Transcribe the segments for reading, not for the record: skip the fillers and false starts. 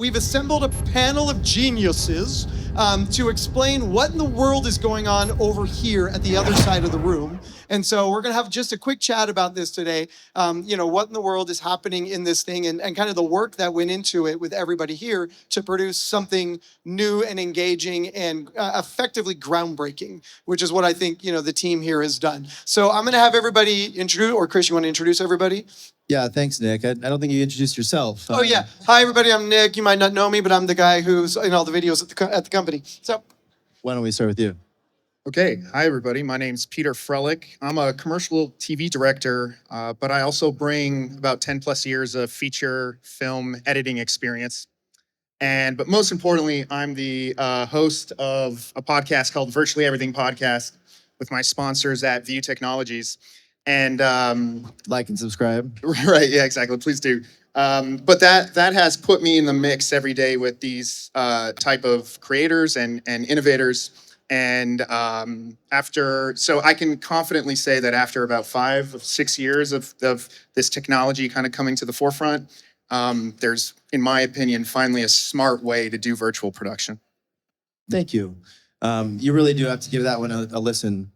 We've assembled a panel of geniuses to explain what in the world is going on over here at the other side of the room. And so we're going to have just a quick chat about this today. What in the world is happening in this thing and kind of the work that went into it with everybody here to produce something new and engaging and effectively groundbreaking, which is what I think, the team here has done. So I'm going to have everybody introduce, or Chris, you want to introduce everybody? Yeah, thanks, Nick. I don't think you introduced yourself. Oh, yeah. Hi, everybody. I'm Nick. You might not know me, but I'm the guy who's in all the videos at the company. So, Why don't we start with you? Okay. Hi, everybody. My name's Peter Frelick. I'm a commercial TV director, but I also bring about 10 plus years of feature film editing experience. But most importantly, I'm the host of a podcast called Virtually Everything Podcast with my sponsors at View Technologies. And Like and subscribe. right, yeah, exactly. Please do. But that has put me in the mix every day with these type of creators and innovators. And so I can confidently say that after about 5 or 6 years of this technology kind of coming to the forefront, there's, in my opinion, finally a smart way to do virtual production. Thank you. You really do have to give that one a listen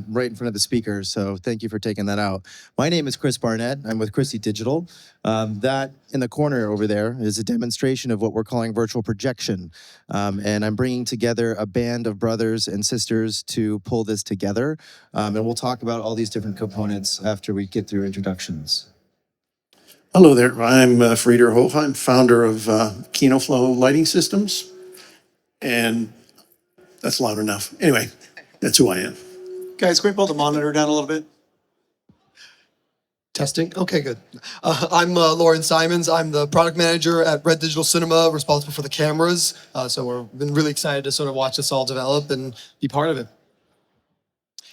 right in front of the speakers. So thank you for taking that out. My name is Chris Barnett. I'm with Christie Digital. That in the corner over there is a demonstration of what we're calling virtual projection. And I'm bringing together a band of brothers and sisters to pull this together. And we'll talk about all these different components after we get through introductions. Hello there, I'm Frieder Hochheim, founder of KinoFlo lighting systems. And that's loud enough. Anyway, that's who I am. guys, can we pull the monitor down a little bit? Testing? Okay, good. I'm Loren Simons. I'm the product manager at Red Digital Cinema, responsible for the cameras. So we've been really excited to sort of watch this all develop and be part of it.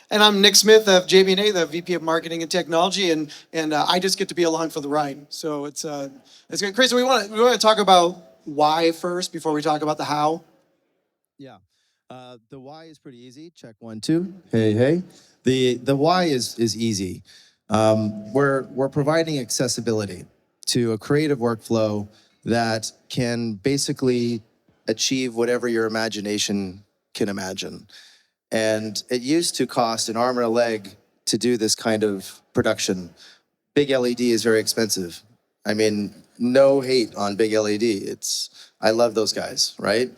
And I'm Nick Smith of JB&A, the VP of Marketing and Technology, and I just get to be along for the ride. So it's great. Chris, we want to talk about why first before we talk about the how. Yeah. The why is pretty easy. Check 1, 2. Hey. The why is easy. We're providing accessibility to a creative workflow that can basically achieve whatever your imagination can imagine. And it used to cost an arm and a leg to do this kind of production. Big LED is very expensive. I mean, no hate on big LED. I love those guys, right?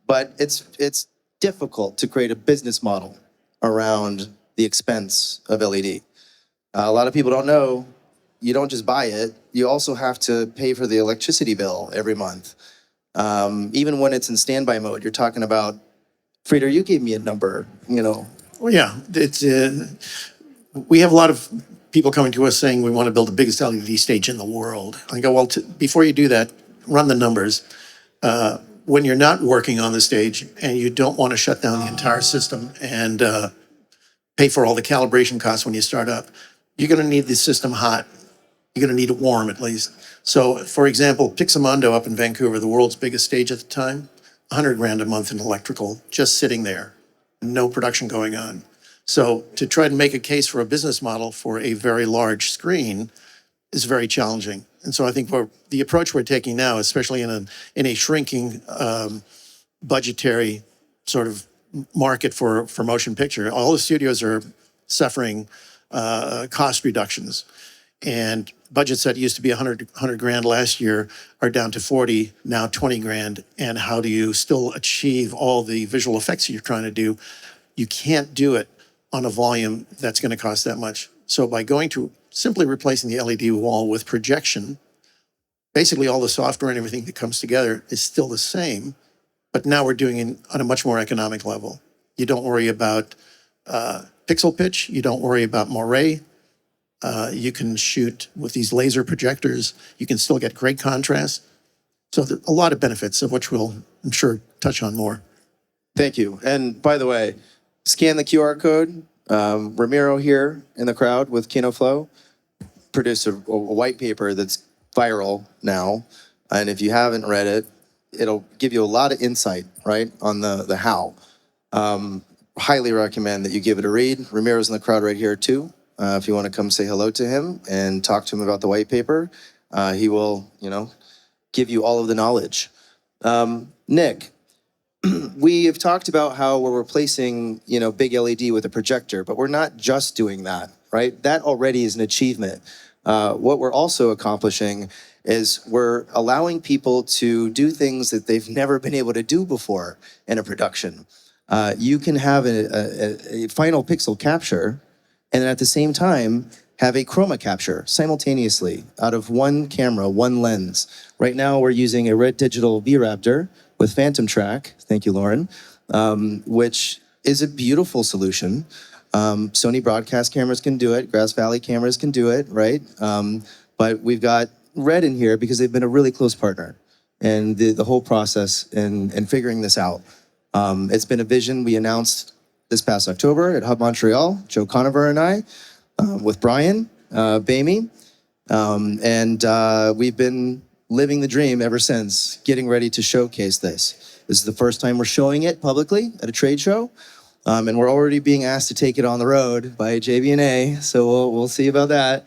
But it's difficult to create a business model around the expense of LED. A lot of people don't know, you don't just buy it, you also have to pay for the electricity bill every month. Even when it's in standby mode, you're talking about, Frieder, you gave me a number, Well, yeah, we have a lot of people coming to us saying we want to build the biggest LED stage in the world. I go, well, before you do that, run the numbers. When you're not working on the stage and you don't want to shut down the entire system and pay for all the calibration costs when you start up, you're going to need the system hot. You're going to need it warm at least. So, for example, Pixamondo up in Vancouver, the world's biggest stage at the time, $100,000 a month in electrical, just sitting there, no production going on. So to try to make a case for a business model for a very large screen is very challenging. And so I think the approach we're taking now, especially in a shrinking budgetary sort of market for motion picture, all the studios are suffering cost reductions. And budgets that used to be $100,000 last year are down to 40, now 20 grand. And how do you still achieve all the visual effects you're trying to do? You can't do it on a volume that's going to cost that much. So by going to simply replacing the LED wall with projection, basically all the software and everything that comes together is still the same, but now we're doing it on a much more economic level. You don't worry about pixel pitch. You don't worry about moire. You can shoot with these laser projectors. You can still get great contrast. So a lot of benefits of which we'll, I'm sure, touch on more. Thank you. And by the way, scan the QR code. Ramiro here in the crowd with KinoFlo produced a white paper that's viral now. And if you haven't read it, it'll give you a lot of insight, right, on the how. Highly recommend that you give it a read. Ramiro's in the crowd right here too. If you want to come say hello to him and talk to him about the white paper, he will, give you all of the knowledge. Nick, we have talked about how we're replacing, big LED with a projector, but we're not just doing that, right? That already is an achievement. What we're also accomplishing is we're allowing people to do things that they've never been able to do before in a production. You can have a final pixel capture and then at the same time have a chroma capture simultaneously out of one camera, one lens. Right now we're using a Red Digital V-Raptor with Phantom Track, thank you, Loren, which is a beautiful solution. Sony broadcast cameras can do it, Grass Valley cameras can do it, right? But we've got Red in here because they've been a really close partner and the whole process and figuring this out. It's been a vision we announced this past October at Hub Montreal, Joe Conover and I, with Brian Bamey. And we've been living the dream ever since, getting ready to showcase this. This is the first time we're showing it publicly at a trade show. And we're already being asked to take it on the road by JB&A, so we'll see about that.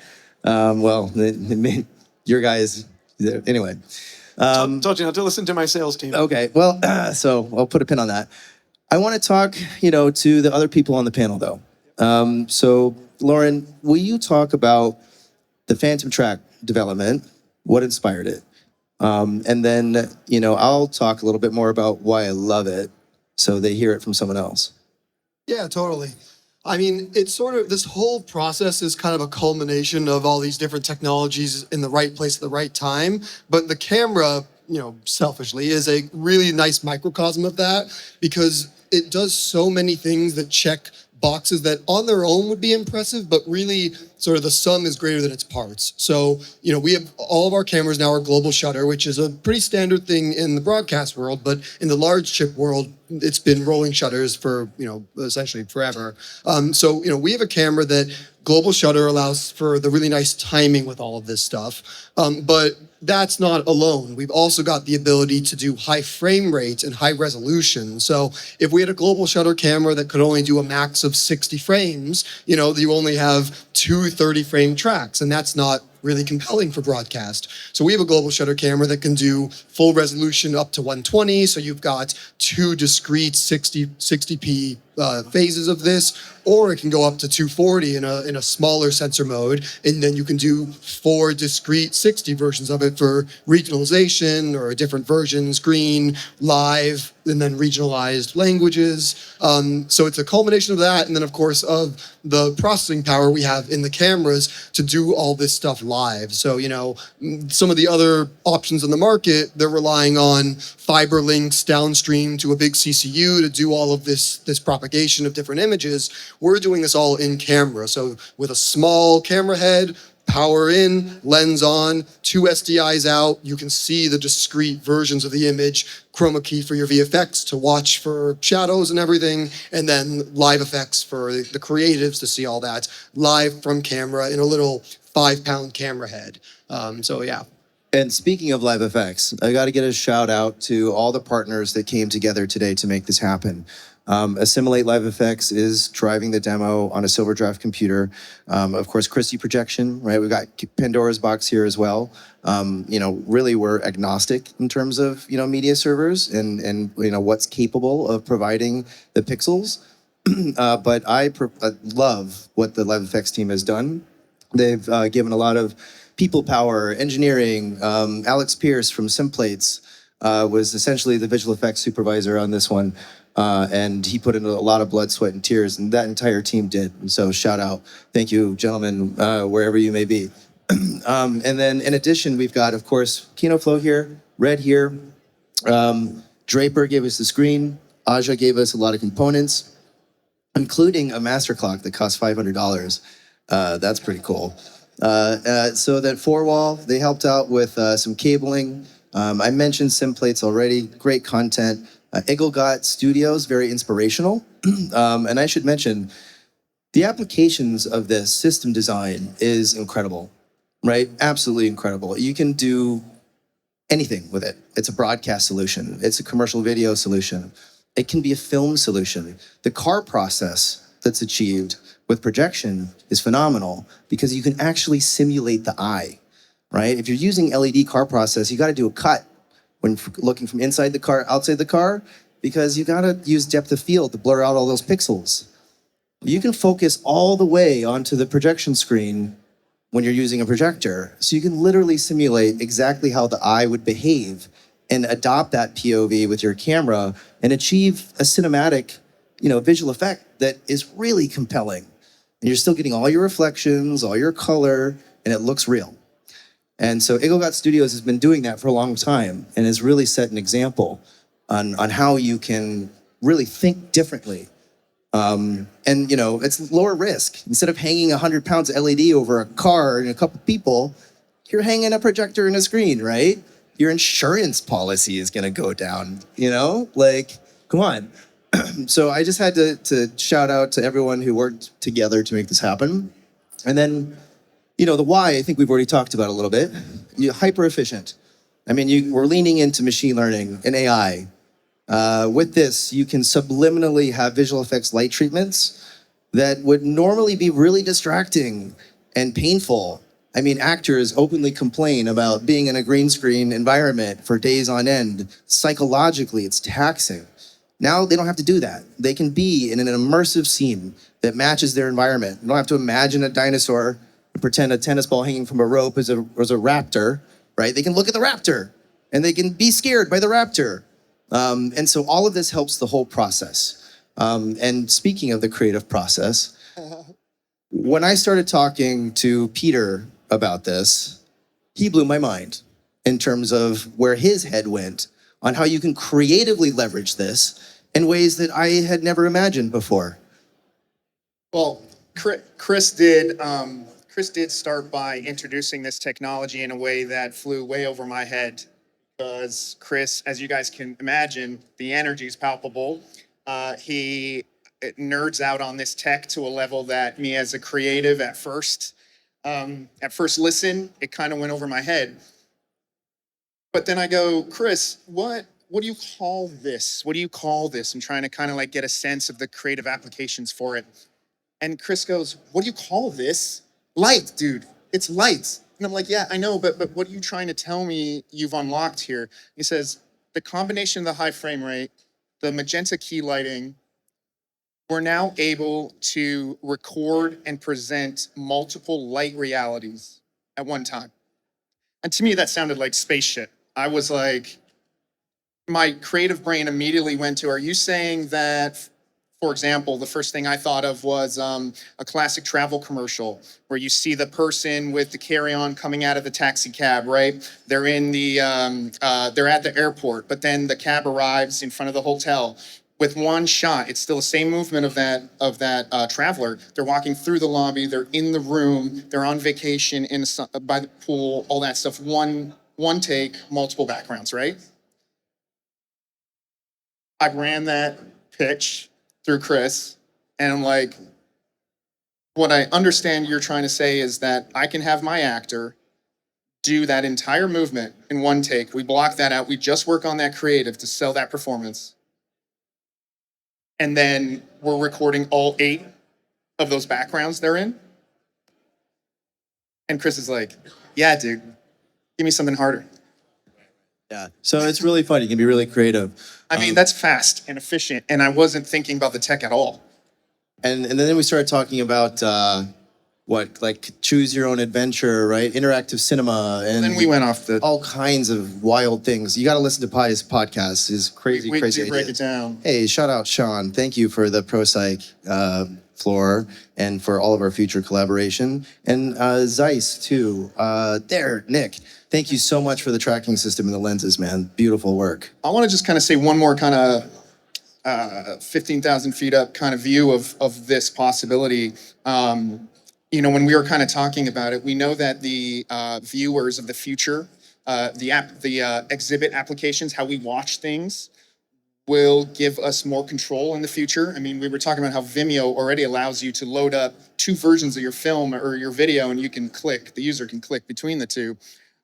Your guys, anyway. Told you not to listen to my sales team. Okay, well, so I'll put a pin on that. I want to talk, to the other people on the panel, though. So, Loren, will you talk about the Phantom Track development, what inspired it? And then, I'll talk a little bit more about why I love it, so they hear it from someone else. Yeah, totally. I mean, it's sort of, this whole process is kind of a culmination of all these different technologies in the right place at the right time. But the camera, selfishly, is a really nice microcosm of that because it does so many things that check boxes that on their own would be impressive, but really sort of the sum is greater than its parts. So, we have all of our cameras now are global shutter, which is a pretty standard thing in the broadcast world, but in the large chip world, it's been rolling shutters for, essentially forever. So, we have a camera that global shutter allows for the really nice timing with all of this stuff. But that's not alone. We've also got the ability to do high frame rates and high resolution. So if we had a global shutter camera that could only do a max of 60 frames, you only have two 30-frame tracks, and that's not really compelling for broadcast. So we have a global shutter camera that can do full resolution up to 120. So you've got two discrete 60p phases of this, or it can go up to 240 in a smaller sensor mode, and then you can do 4 discrete 60 versions of it for regionalization or different versions, green, live, and then regionalized languages. So it's a culmination of that, and then of course of the processing power we have in the cameras to do all this stuff live. So, some of the other options in the market, they're relying on fiber links downstream to a big CCU to do all of this propagation of different images. We're doing this all in camera. So with a small camera head, power in, lens on, 2 SDIs out, you can see the discrete versions of the image, chroma key for your VFX to watch for shadows and everything, and then live effects for the creatives to see all that live from camera in a little 5-pound camera head. So yeah. And speaking of live effects, I got to get a shout out to all the partners that came together today to make this happen. Assimilate Live Effects is driving the demo on a Silverdraft computer. Of course, Christie Projection, right? We've got Pandora's Box here as well. Really we're agnostic in terms of, media servers and what's capable of providing the pixels. But I love what the Live Effects team has done. They've given a lot of people power, engineering. Alex Pierce from Simplates was essentially the visual effects supervisor on this one. And he put in a lot of blood, sweat, and tears, and that entire team did. And so shout out. Thank you, gentlemen, wherever you may be. And then in addition, we've got, of course, KinoFlo here, Red here. Draper gave us the screen. Aja gave us a lot of components, including a master clock that cost $500. That's pretty cool. So that 4Wall, they helped out with some cabling. I mentioned Simplates already, great content. Eaglegot Studios, very inspirational. And I should mention, the applications of this system design is incredible, right? Absolutely incredible. You can do anything with it. It's a broadcast solution. It's a commercial video solution. It can be a film solution. The car process that's achieved with projection is phenomenal because you can actually simulate the eye, right? If you're using LED car process, you got to do a cut when looking from inside the car, outside the car, because you gotta use depth of field to blur out all those pixels. You can focus all the way onto the projection screen when you're using a projector. So you can literally simulate exactly how the eye would behave and adopt that POV with your camera and achieve a cinematic, visual effect that is really compelling. And you're still getting all your reflections, all your color, and it looks real. And so Eaglegot Studios has been doing that for a long time and has really set an example on how you can really think differently. It's lower risk. Instead of hanging 100 pounds of LED over a car and a couple people, you're hanging a projector and a screen, right? Your insurance policy is gonna go down, come on. So I just had to shout out to everyone who worked together to make this happen. And then, the why, I think we've already talked about a little bit. Hyper efficient. We're leaning into machine learning and AI. With this, you can subliminally have visual effects light treatments that would normally be really distracting and painful. Actors openly complain about being in a green screen environment for days on end. Psychologically, it's taxing. Now they don't have to do that. They can be in an immersive scene that matches their environment. You don't have to imagine a dinosaur and pretend a tennis ball hanging from a rope is a raptor, right? They can look at the raptor and they can be scared by the raptor. And so all of this helps the whole process. And speaking of the creative process, when I started talking to Peter about this, he blew my mind in terms of where his head went on how you can creatively leverage this in ways that I had never imagined before. Well, Chris did start by introducing this technology in a way that flew way over my head. Because Chris, as you guys can imagine, the energy is palpable. He nerds out on this tech to a level that me as a creative at first listen, it kind of went over my head. But then I go, Chris, what do you call this? What do you call this? I'm trying to kind of get a sense of the creative applications for it. And Chris goes, what do you call this? Light, dude. It's light. And I'm like, yeah, I know, but what are you trying to tell me you've unlocked here? He says, the combination of the high frame rate, the magenta key lighting, we're now able to record and present multiple light realities at one time. And to me, that sounded like spaceship. I was like, my creative brain immediately went to, are you saying that, for example, the first thing I thought of was a classic travel commercial where you see the person with the carry-on coming out of the taxi cab, right? They're in they're at the airport, but then the cab arrives in front of the hotel. With one shot, it's still the same movement of that traveler. They're walking through the lobby, they're in the room, they're on vacation by the pool, all that stuff. One take, multiple backgrounds, right? I ran that pitch through Chris, and I'm like, what I understand you're trying to say is that I can have my actor do that entire movement in one take. We block that out. We just work on that creative to sell that performance. And then we're recording all 8 of those backgrounds they're in. And Chris is like, yeah, dude, give me something harder. Yeah, so it's really fun. You can be really creative. That's fast and efficient, and I wasn't thinking about the tech at all. And then we started talking about choose your own adventure, right? Interactive cinema, and then we went off all kinds of wild things. You got to listen to Pi's podcast. Is crazy, we crazy. We break it down. Hey, shout out Sean. Thank you for the ProPsych floor and for all of our future collaboration. And Zeiss too. Nick. Thank you so much for the tracking system and the lenses, man. Beautiful work. I want to just kind of say one more kind of 15,000 feet up kind of view of this possibility. When we were kind of talking about it, we know that the viewers of the future, the exhibit applications, how we watch things, will give us more control in the future. We were talking about how Vimeo already allows you to load up 2 versions of your film or your video, and the user can click between the 2.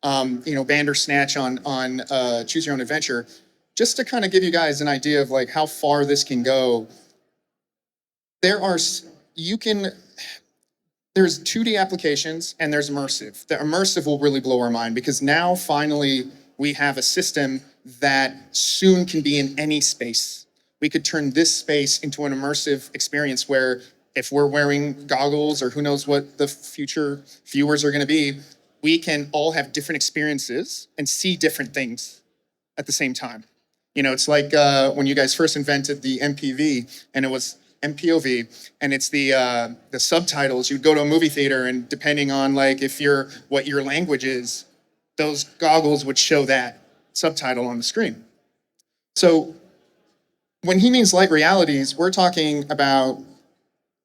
Bandersnatch on Choose Your Own Adventure, just to kind of give you guys an idea of how far this can go. There's 2D applications and there's immersive. The immersive will really blow our mind because now finally we have a system that soon can be in any space. We could turn this space into an immersive experience where if we're wearing goggles or who knows what the future viewers are going to be, we can all have different experiences and see different things at the same time. You know, it's like when you guys first invented the MPV and it was MPOV, and it's the subtitles. You'd go to a movie theater, and depending on like what your language is, those goggles would show that subtitle on the screen. So when he means light realities, we're talking about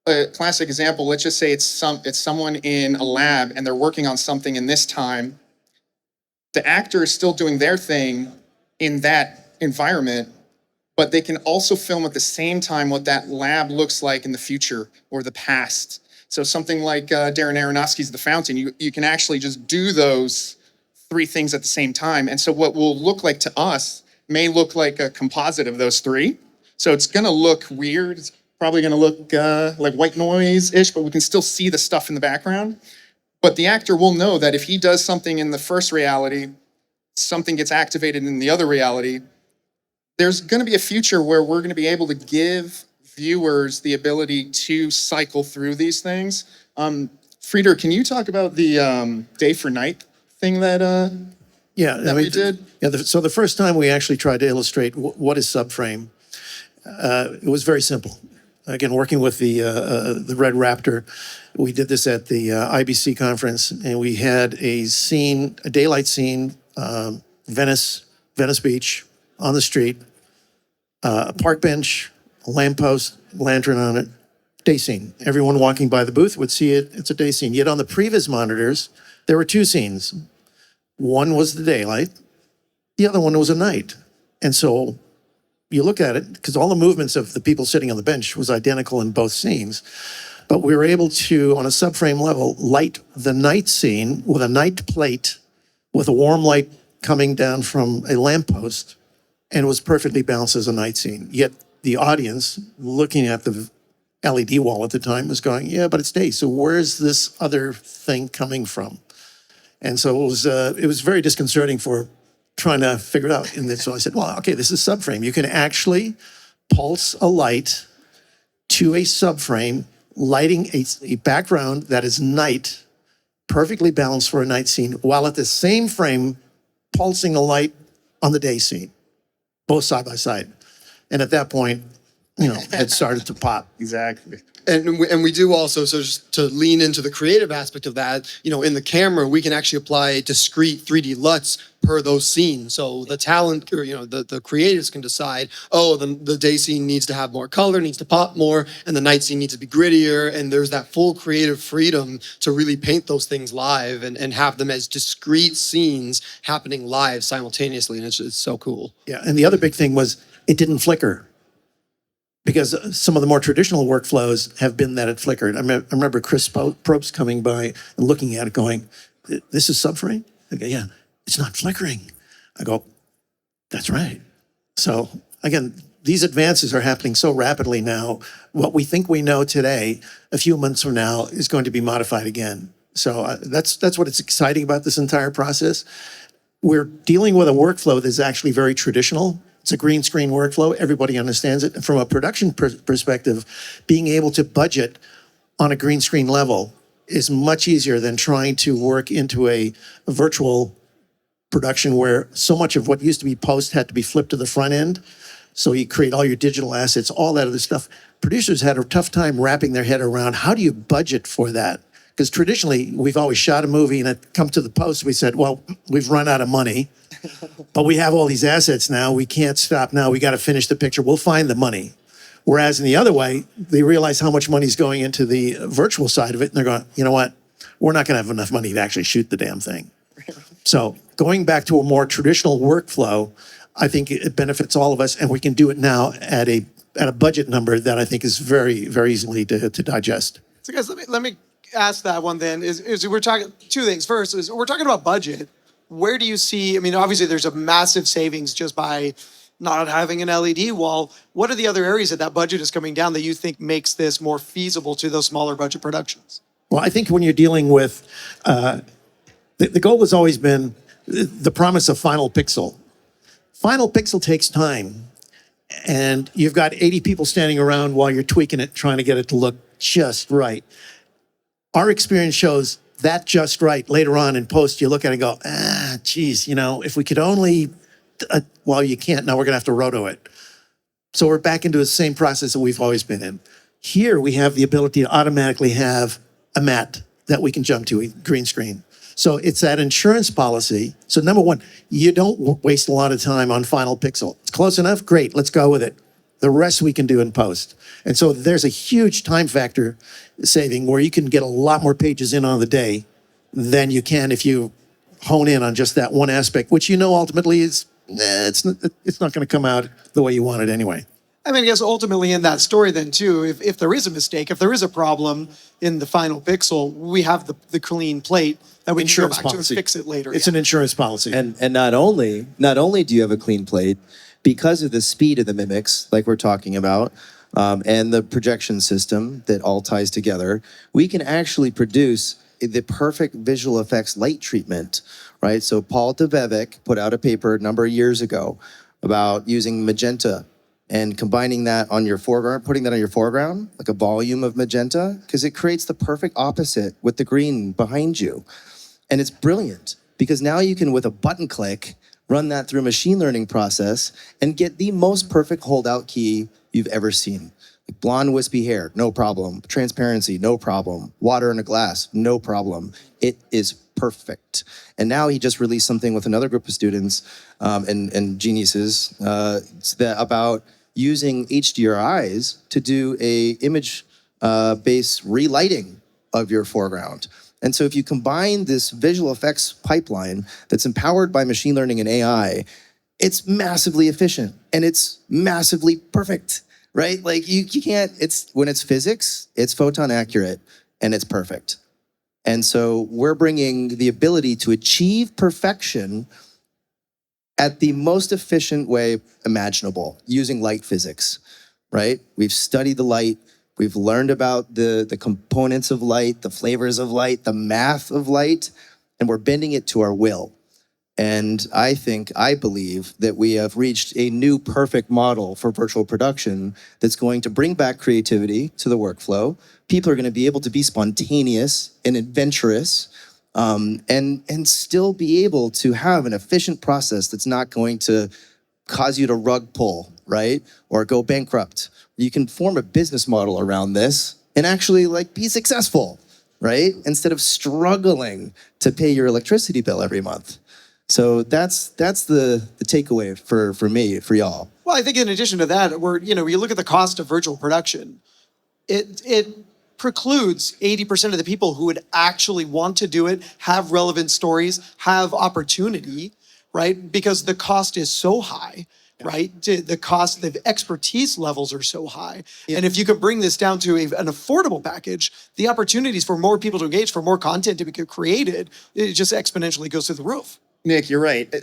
a classic example. Let's just say it's someone in a lab and they're working on something in this time. The actor is still doing their thing in that environment, but they can also film at the same time what that lab looks like in the future or the past. So something like Darren Aronofsky's The Fountain, you can actually just do those three things at the same time. And so what will look like to us may look like a composite of those three. So it's gonna look weird. It's probably gonna look like white noise-ish, but we can still see the stuff in the background. But the actor will know that if he does something in the first reality, something gets activated in the other reality. There's going to be a future where we're going to be able to give viewers the ability to cycle through these things. Frieder, can you talk about the day for night thing that we did? Yeah, so the first time we actually tried to illustrate what is subframe, it was very simple. Again, working with the Red Raptor, we did this at the IBC conference, and we had a scene, a daylight scene, Venice Beach, on the street, a park bench, a lamppost, lantern on it, day scene. Everyone walking by the booth would see it. It's a day scene. Yet on the previs monitors, there were two scenes. One was the daylight. The other one was a night. And so you look at it, because all the movements of the people sitting on the bench was identical in both scenes. But we were able to, on a subframe level, light the night scene with a night plate with a warm light coming down from a lamppost, and it was perfectly balanced as a night scene. Yet the audience looking at the LED wall at the time was going, yeah, but it's day. So where's this other thing coming from? And so it was very disconcerting for trying to figure it out. And so I said, well, okay, this is subframe. You can actually pulse a light to a subframe, lighting a background that is night, perfectly balanced for a night scene, while at the same frame, pulsing a light on the day scene, both side by side. And at that point, it started to pop. Exactly. And we do also, so just to lean into the creative aspect of that, in the camera, we can actually apply discrete 3D LUTs per those scenes. So the talent, or, the creatives can decide, the day scene needs to have more color, needs to pop more, and the night scene needs to be grittier. And there's that full creative freedom to really paint those things live and have them as discrete scenes happening live simultaneously. And it's so cool. Yeah, and the other big thing was it didn't flicker. Because some of the more traditional workflows have been that it flickered. I remember Chris Probst coming by and looking at it going, this is subframe? I go, yeah, it's not flickering. I go, that's right. So again, these advances are happening so rapidly now. What we think we know today, a few months from now, is going to be modified again. So that's what it's exciting about this entire process. We're dealing with a workflow that's actually very traditional. It's a green screen workflow. Everybody understands it. From a production perspective, being able to budget on a green screen level is much easier than trying to work into a virtual production where so much of what used to be post had to be flipped to the front end. So you create all your digital assets, all that other stuff. Producers had a tough time wrapping their head around how do you budget for that? Because traditionally, we've always shot a movie and it come to the post, we said, well, we've run out of money. But we have all these assets now. We can't stop now. We got to finish the picture. We'll find the money. Whereas in the other way, they realize how much money is going into the virtual side of it. And they're going, you know what? We're not going to have enough money to actually shoot the damn thing. So going back to a more traditional workflow, I think it benefits all of us. And we can do it now at a budget number that I think is very, very easily to digest. So guys, let me ask that one then. Is we're talking two things. First is we're talking about budget. Where do you see, obviously there's a massive savings just by not having an LED wall. What are the other areas that budget is coming down that you think makes this more feasible to those smaller budget productions? Well, I think when you're dealing with, the goal has always been the promise of final pixel. Final pixel takes time, and you've got 80 people standing around while you're tweaking it, trying to get it to look just right. Our experience shows that just right. Later on in post, you look at it and go, geez, if we could only, well, you can't. Now we're going to have to roto it. So we're back into the same process that we've always been in. Here, we have the ability to automatically have a mat that we can jump to, a green screen. So it's that insurance policy. So number one, you don't waste a lot of time on final pixel. It's close enough, great, let's go with it. The rest we can do in post. And so there's a huge time factor saving where you can get a lot more pages in on the day than you can if you hone in on just that one aspect, which ultimately is, it's not going to come out the way you want it anyway. I mean, I guess ultimately in that story then too, if there is a mistake, if there is a problem in the final pixel, we have the clean plate that we can go Insurance back to policy. and fix it later. It's an insurance policy. And not only do you have a clean plate, because of the speed of the mimics, like we're talking about, and the projection system that all ties together, we can actually produce the perfect visual effects light treatment, right? So Paul Devevik put out a paper a number of years ago about using magenta and combining that on your foreground, putting that on your foreground, like a volume of magenta, because it creates the perfect opposite with the green behind you. And it's brilliant because now you can, with a button click, run that through a machine learning process and get the most perfect holdout key you've ever seen. Like blonde wispy hair, no problem. Transparency, no problem. Water in a glass, no problem. It is perfect. And now he just released something with another group of students and geniuses about using HDRIs to do a image-based relighting of your foreground. And so if you combine this visual effects pipeline that's empowered by machine learning and AI, it's massively efficient and it's massively perfect, right? Like you can't, when it's physics, it's photon accurate and it's perfect. And so we're bringing the ability to achieve perfection at the most efficient way imaginable using light physics, right? We've studied the light. We've learned about the components of light, the flavors of light, the math of light, and we're bending it to our will. And I believe that we have reached a new perfect model for virtual production that's going to bring back creativity to the workflow. People are going to be able to be spontaneous and adventurous, and still be able to have an efficient process that's not going to cause you to rug pull, right? Or go bankrupt. You can form a business model around this and actually be successful, right? Instead of struggling to pay your electricity bill every month. So that's the takeaway for me, for y'all. Well, I think in addition to that, you look at the cost of virtual production, it precludes 80% of the people who would actually want to do it, have relevant stories, have opportunity, right? Because the cost is so high, right? The cost, the expertise levels are so high. And if you could bring this down to an affordable package, the opportunities for more people to engage, for more content to be created, it just exponentially goes through the roof. Nick, you're right.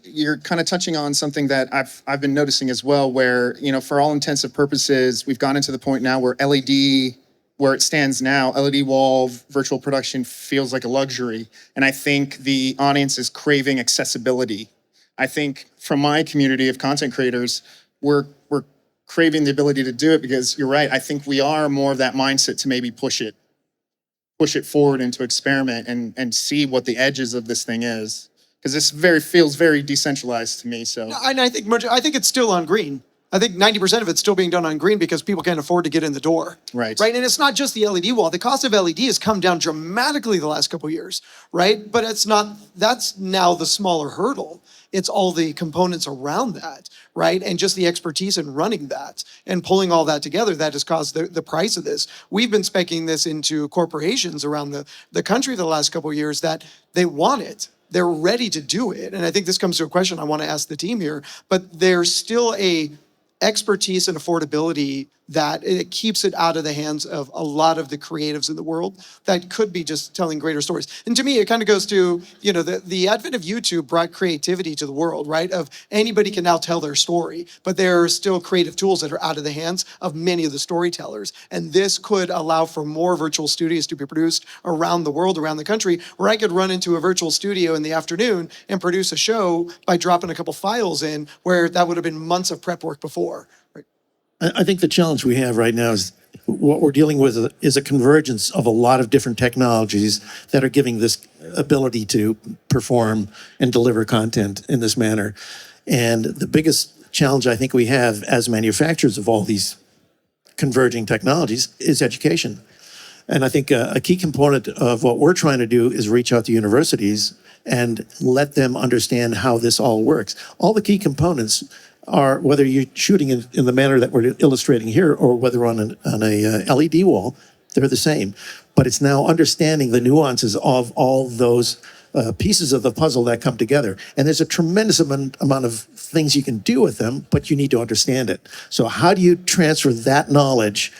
You're kind of touching on something that I've been noticing as well, where, for all intents and purposes, we've gotten to the point now where LED, where it stands now, LED wall virtual production feels like a luxury. And I think the audience is craving accessibility. I think from my community of content creators, we're craving the ability to do it because you're right. I think we are more of that mindset to maybe push it forward and to experiment and see what the edges of this thing is. Because this feels very decentralized to me. So And I think it's still on green. I think 90% of it's still being done on green because people can't afford to get in the door. Right. Right. And it's not just the LED wall. The cost of LED has come down dramatically the last couple of years. Right. But that's now the smaller hurdle. It's all the components around that. Right. And just the expertise in running that and pulling all that together that has caused the price of this. We've been speccing this into corporations around the country the last couple of years that they want it. They're ready to do it. And I think this comes to a question I want to ask the team here, but there's still a expertise and affordability that it keeps it out of the hands of a lot of the creatives in the world that could be just telling greater stories. And to me, it kind of goes to, the advent of YouTube brought creativity to the world, right? Of anybody can now tell their story, but there are still creative tools that are out of the hands of many of the storytellers. And this could allow for more virtual studios to be produced around the world, around the country, where I could run into a virtual studio in the afternoon and produce a show by dropping a couple files in, where that would have been months of prep work before. Right? I think the challenge we have right now is what we're dealing with is a convergence of a lot of different technologies that are giving this ability to perform and deliver content in this manner. And the biggest challenge I think we have as manufacturers of all these converging technologies is education. And I think a key component of what we're trying to do is reach out to universities and let them understand how this all works. All the key components are, whether you're shooting in the manner that we're illustrating here or whether on a LED wall, they're the same. But it's now understanding the nuances of all those pieces of the puzzle that come together. And there's a tremendous amount of things you can do with them, but you need to understand it. So how do you transfer that knowledge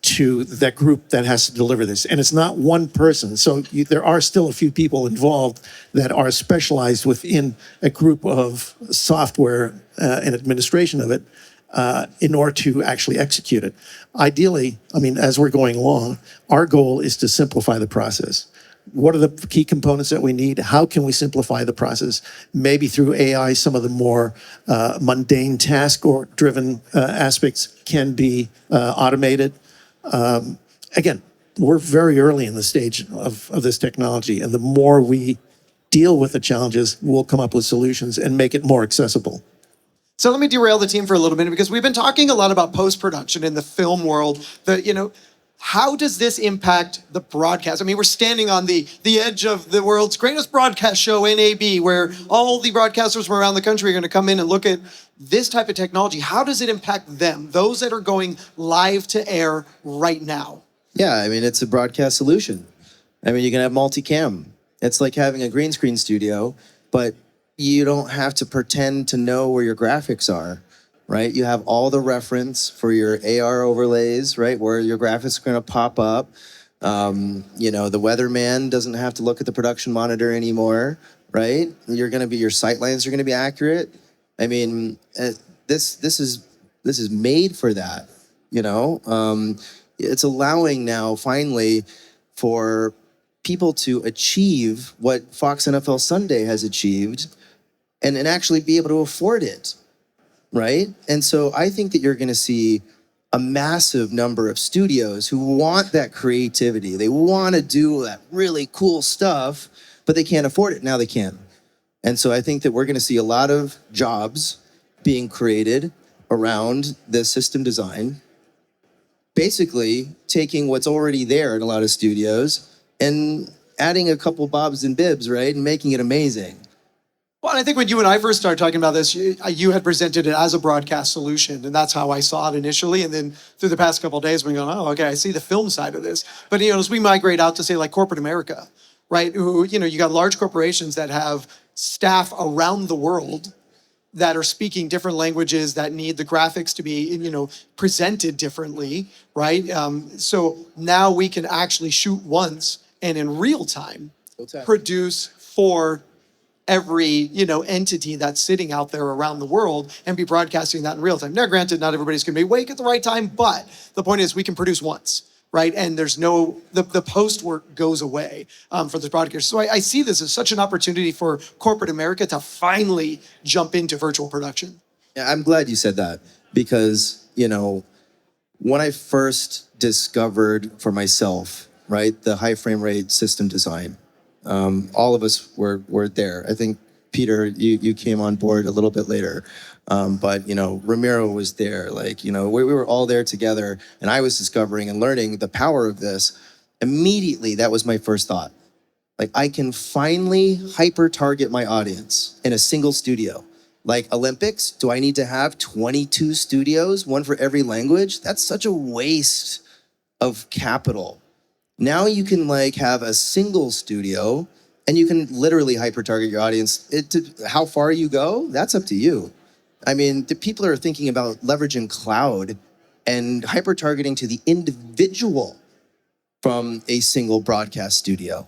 to that group that has to deliver this? And it's not one person. So there are still a few people involved that are specialized within a group of software and administration of it in order to actually execute it. Ideally, as we're going along, our goal is to simplify the process. What are the key components that we need? How can we simplify the process? Maybe through AI, some of the more mundane task or driven aspects can be automated. Again, we're very early in the stage of this technology, and the more we deal with the challenges, we'll come up with solutions and make it more accessible. So let me derail the team for a little minute, because we've been talking a lot about post-production in the film world. How does this impact the broadcast? We're standing on the edge of the world's greatest broadcast show, NAB, where all the broadcasters from around the country are going to come in and look at this type of technology. How does it impact them, those that are going live to air right now? Yeah, it's a broadcast solution. You can have multicam. It's like having a green screen studio, but you don't have to pretend to know where your graphics are, right? You have all the reference for your AR overlays, right? Where your graphics are going to pop up. The weatherman doesn't have to look at the production monitor anymore, right? Your sight lines are going to be accurate. This is made for that, It's allowing now finally for people to achieve what Fox NFL Sunday has achieved and actually be able to afford it, right? And so I think that you're going to see a massive number of studios who want that creativity. They want to do that really cool stuff, but they can't afford it. Now they can. And so I think that we're going to see a lot of jobs being created around the system design, basically taking what's already there in a lot of studios and adding a couple bobs and bibs, right? And making it amazing. Well, I think when you and I first started talking about this, you had presented it as a broadcast solution, and that's how I saw it initially. And then through the past couple of days, we're going, oh, okay, I see the film side of this. But as we migrate out to say like corporate America, right? Who, you got large corporations that have staff around the world that are speaking different languages, that need the graphics to be, presented differently, right? So now we can actually shoot once and in real time produce for every, entity that's sitting out there around the world and be broadcasting that in real time. Now, granted, not everybody's going to be awake at the right time, but the point is we can produce once, right? And there's the post work goes away for the broadcasters. So I see this as such an opportunity for corporate America to finally jump into virtual production. Yeah, I'm glad you said that because, when I first discovered for myself, right, the high frame rate system design, all of us were there. I think, Peter, you came on board a little bit later. But Ramiro was there. We were all there together, and I was discovering and learning the power of this. Immediately, that was my first thought. I can finally hyper-target my audience in a single studio. Like Olympics, do I need to have 22 studios, one for every language? That's such a waste of capital. Now you can have a single studio and you can literally hyper-target your audience. How far you go, that's up to you. The people are thinking about leveraging cloud and hyper-targeting to the individual from a single broadcast studio.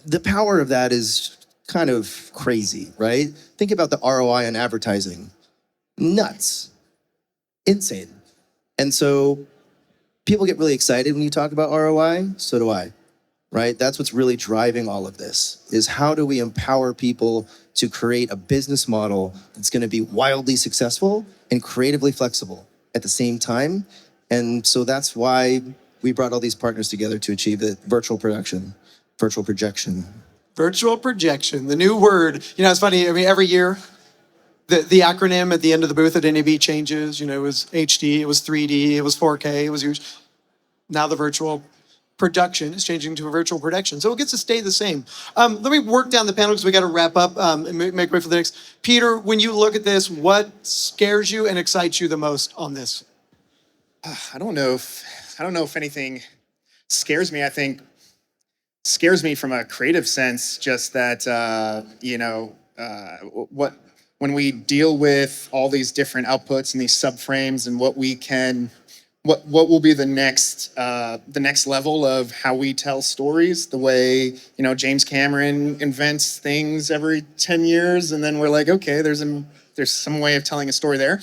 The power of that is kind of crazy, right? Think about the ROI on advertising. Nuts. Insane. And so people get really excited when you talk about ROI. So do I, right? That's what's really driving all of this, is how do we empower people to create a business model that's going to be wildly successful and creatively flexible at the same time. And so that's why we brought all these partners together to achieve it. Virtual projection. Virtual projection, the new word. You know, it's funny. I mean, every year, the acronym at the end of the booth at NAB changes. You know, it was HD, it was 3D, it was 4K, it was huge. Now the virtual production is changing to a virtual production. So it gets to stay the same. Let me work down the panel because we got to wrap up and make way for the next. Peter, when you look at this, what scares you and excites you the most on this? I don't know if anything scares me. I think scares me from a creative sense, just that when we deal with all these different outputs and these subframes and what will be the next level of how we tell stories, the way James Cameron invents things every 10 years, and then we're like, okay, there's some way of telling a story there.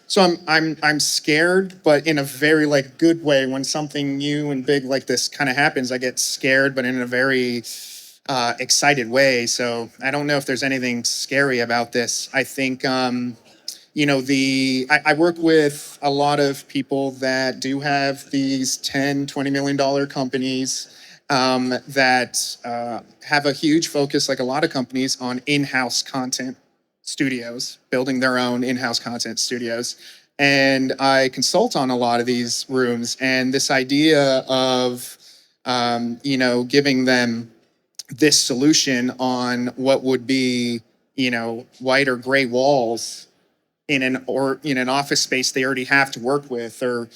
So I'm scared, but in a very good way. When something new and big like this kind of happens, I get scared, but in a very excited way. So I don't know if there's anything scary about this. I think I work with a lot of people that do have these $10-20 million companies that have a huge focus, like a lot of companies, on in-house content studios, building their own in-house content studios. And I consult on a lot of these rooms, and this idea of, giving them this solution on what would be, white or gray walls in an office space they already have to work with, or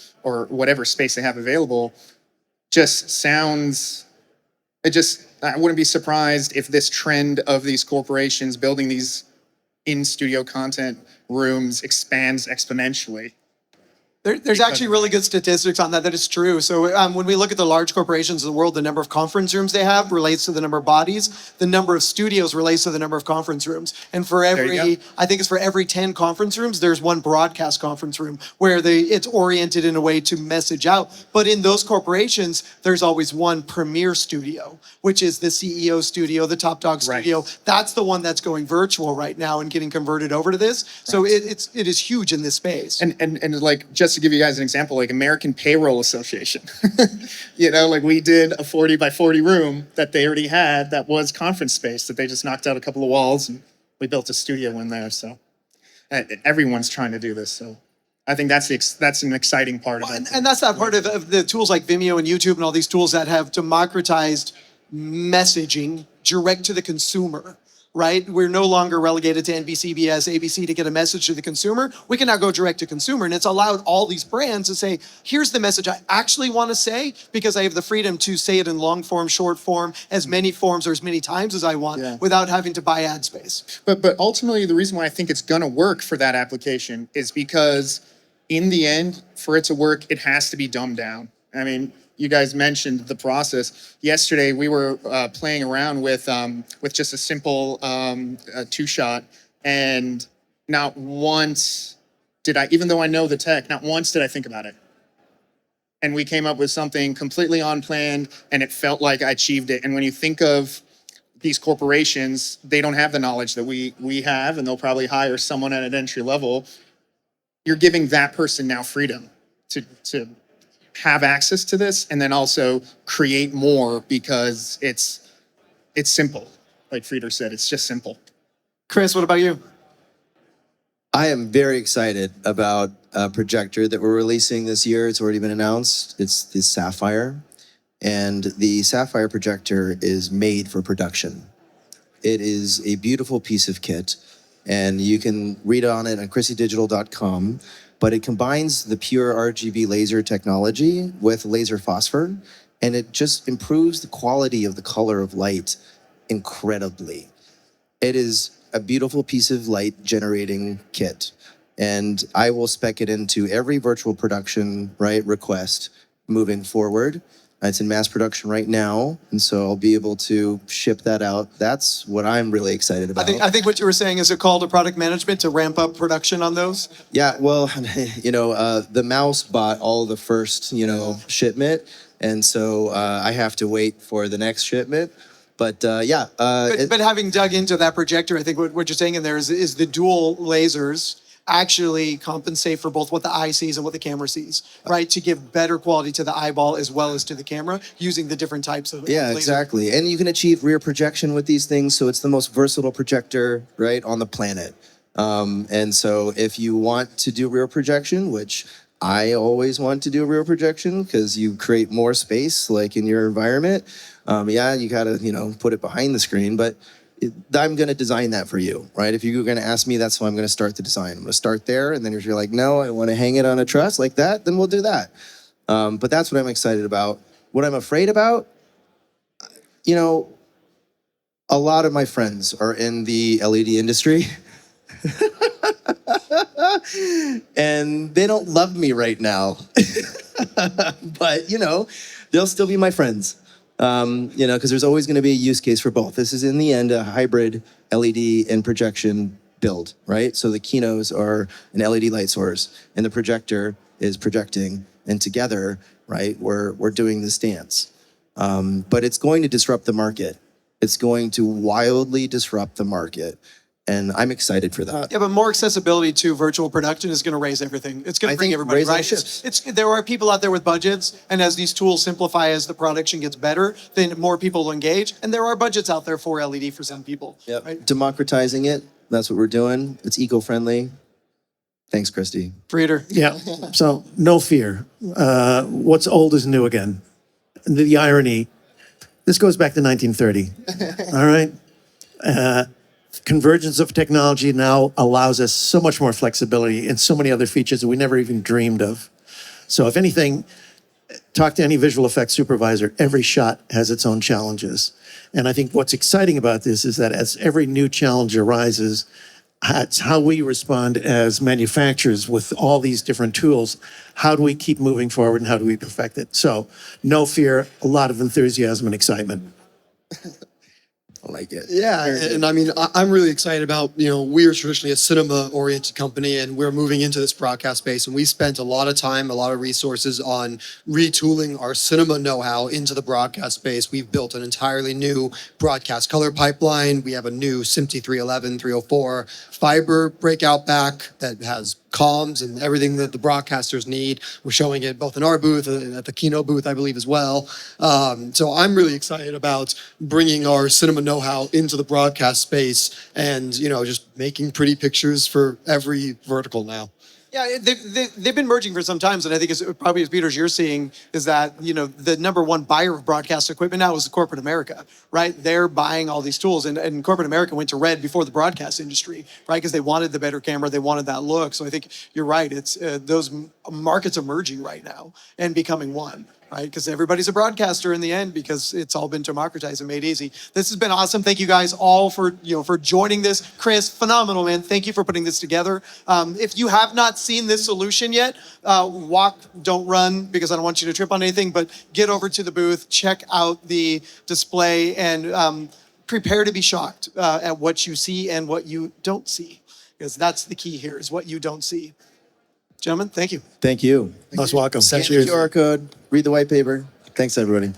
whatever space they have available, I wouldn't be surprised if this trend of these corporations building these in-studio content rooms expands exponentially. There's actually really good statistics on that is true. So when we look at the large corporations of the world, the number of conference rooms they have relates to the number of bodies. The number of studios relates to the number of conference rooms. And for I think it's for every 10 conference rooms, there's one broadcast conference room where it's oriented in a way to message out. But in those corporations, there's always one premier studio, which is the CEO studio, the Top Dog studio. Right. That's the one that's going virtual right now and getting converted over to this. So it is huge in this space. And just to give you guys an example, American Payroll Association, we did a 40 by 40 room that they already had that was conference space that they just knocked out a couple of walls, and we built a studio in there. So everyone's trying to do this. So I think that's an exciting part of it. And that's that part of the tools like Vimeo and YouTube and all these tools that have democratized messaging direct to the consumer. Right? We're no longer relegated to NBC, ABC to get a message to the consumer. We can now go direct to consumer, and it's allowed all these brands to say, here's the message I actually want to say, because I have the freedom to say it in long form, short form, as many forms or as many times as I want without having to buy ad space. But ultimately, the reason why I think it's going to work for that application is because in the end, for it to work, it has to be dumbed down. I mean, you guys mentioned the process. Yesterday, we were playing around with just a simple two-shot, and not once did I, even though I know the tech, not once did I think about it. And we came up with something completely unplanned, and it felt like I achieved it. And when you think of these corporations, they don't have the knowledge that we have, and they'll probably hire someone at an entry level. You're giving that person now freedom to have access to this, and then also create more, because it's simple. Like Frieder said, it's just simple. Chris, what about you? I am very excited about a projector that we're releasing this year. It's already been announced. It's the Sapphire. And the Sapphire projector is made for production. It is a beautiful piece of kit, and you can read on it on ChristieDigital.com. But it combines the pure RGB laser technology with laser phosphor, and it just improves the quality of the color of light incredibly. It is a beautiful piece of light generating kit. and I will spec it into every virtual production, right, request moving forward. It's in mass production right now, and so I'll be able to ship that out. That's what I'm really excited about. I think what you were saying is a call to product management to ramp up production on those. Yeah, well, the mouse bought all the first, shipment, and so I have to wait for the next shipment. But But having dug into that projector, I think what you're saying in there is the dual lasers actually compensate for both what the eye sees and what the camera sees, right? To give better quality to the eyeball as well as to the camera using the different types of yeah, laser. exactly. And you can achieve rear projection with these things, so it's the most versatile projector, right, on the planet. And so if you want to do rear projection, which I always want to do rear projection because you create more space like in your environment. You gotta, put it behind the screen, but I'm gonna design that for you, right? If you're gonna ask me, that's how I'm gonna start the design. I'm gonna start there, and then if you're like, no, I wanna hang it on a truss like that, then we'll do that. But that's what I'm excited about. What I'm afraid about, a lot of my friends are in the LED industry. And they don't love me right now. But, they'll still be my friends. Because there's always going to be a use case for both. This is, in the end, a hybrid LED and projection build, right? So the Kinos are an LED light source, and the projector is projecting. And together, right, we're doing this dance. But it's going to disrupt the market. It's going to wildly disrupt the market. And I'm excited for that. Yeah, but more accessibility to virtual production is going to raise everything. It's going to bring everybody, raise all right? ships. There are people out there with budgets, and as these tools simplify, as the production gets better, then more people will engage. And there are budgets out there for LED for some people. Yep. Right? Democratizing it. That's what we're doing. It's eco-friendly. Thanks, Christie. Frieder. Yeah, so no fear. What's old is new again. And the irony, this goes back to 1930, all right? Convergence of technology now allows us so much more flexibility and so many other features that we never even dreamed of. So if anything, talk to any visual effects supervisor, every shot has its own challenges. And I think what's exciting about this is that as every new challenge arises, it's how we respond as manufacturers with all these different tools. How do we keep moving forward and how do we perfect it? So no fear, a lot of enthusiasm and excitement. I like it. Yeah, and I mean, I'm really excited about, we're traditionally a cinema-oriented company, and we're moving into this broadcast space, and we spent a lot of time, a lot of resources on retooling our cinema know-how into the broadcast space. We've built an entirely new broadcast color pipeline. We have a new SMPTE 311, 304 fiber breakout back that has comms and everything that the broadcasters need. We're showing it both in our booth and at the Kino booth, I believe, as well. So I'm really excited about bringing our cinema know-how into the broadcast space and, just making pretty pictures for every vertical now. Yeah, they've been merging for some time, and I think it's probably as Peter, as you're seeing, is that, the number one buyer of broadcast equipment now is corporate America, right? They're buying all these tools, and corporate America went to red before the broadcast industry, right? Because they wanted the better camera, they wanted that look. So I think you're right. It's those markets are merging right now and becoming one. Right, because everybody's a broadcaster in the end, because it's all been democratized and made easy. This has been awesome. Thank you guys all for joining this. Chris, phenomenal, man. Thank you for putting this together. If you have not seen this solution yet, walk, don't run, because I don't want you to trip on anything. But get over to the booth, check out the display, and prepare to be shocked at what you see and what you don't see, because that's the key here: is what you don't see. Gentlemen, thank you. Thank you. Most welcome. Scan the QR code, read the white paper. Thanks, everybody.